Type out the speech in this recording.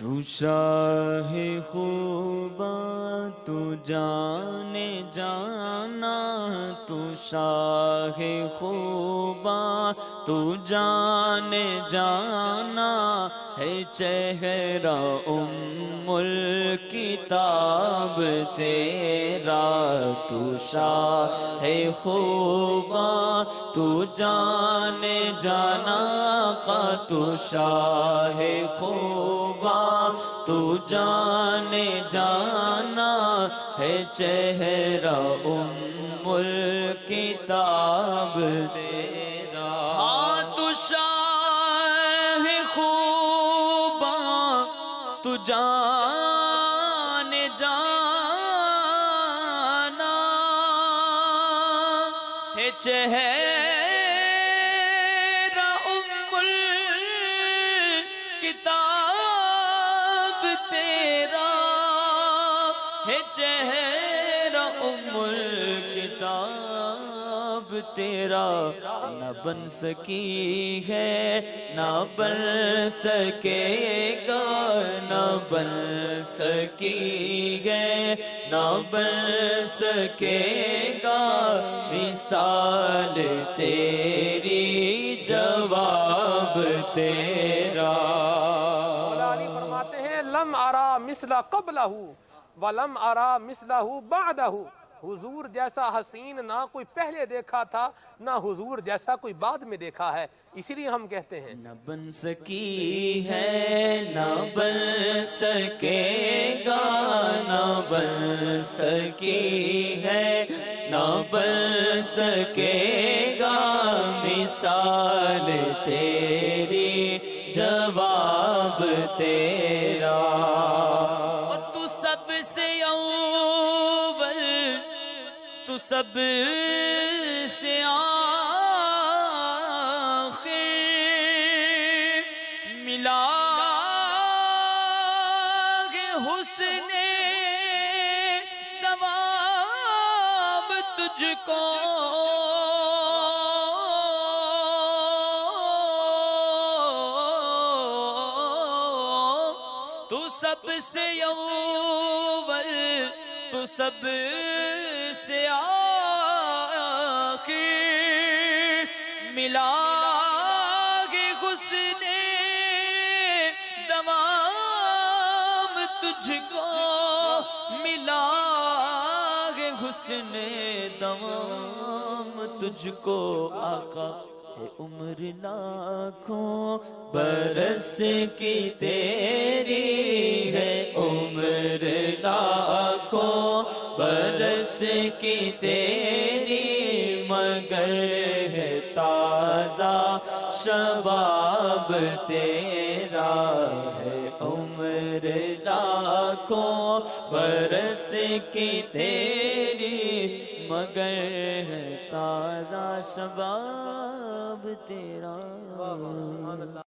تو شاہ خوباں تو جانے جانا، تو شاہ خوباں تو جانے جانا، ہے چہرہ الکتاب تیرا، تو شاہ خوباں تو جانے جانا کا، تو شاہ خوباں تو جانے جانا، ہے چہرہ الکتاب تیرا۔ ہاں تو شاہ خوباں تو جانے جانا، ہے چہرہ الکتاب تیرا، ہے چہرہ الکتاب تیرا۔ نہ بن سکی ہے نہ بن سکے گا، نہ بن سکی ہے نہ بن سکے گا، مثال تیری جواب تیرا۔ مولا علی فرماتے ہیں لم ارا مثل قبلہ ولم ارا مثلہ بعدہ، حضور جیسا حسین نہ کوئی پہلے دیکھا تھا، نہ حضور جیسا کوئی بعد میں دیکھا ہے، اسی لیے ہم کہتے ہیں نہ بن سکی ہے نہ بن سکے گا، نہ بن سکی ہے نہ بن سکے گا، مثال تیری جواب تیرا۔ اور تو سب سے اول، تو سب سے آخر، ملا ہے حسن دواب تجھ کو، تو سب سے اول، تو سب سے آخر، ملا ہے حسن دوام تجھ کو، ملا ہے حسن دوام تجھ کو۔ آقا ہے عمر لاکھوں برس کی تیری، ہے عمر لاکھوں برس کی تیری، مگر ہے تازہ شباب تیرا، ہے عمر لاکھوں برس کی تیری، مگر ہے تازہ شباب تیرا۔ سبحان اللہ۔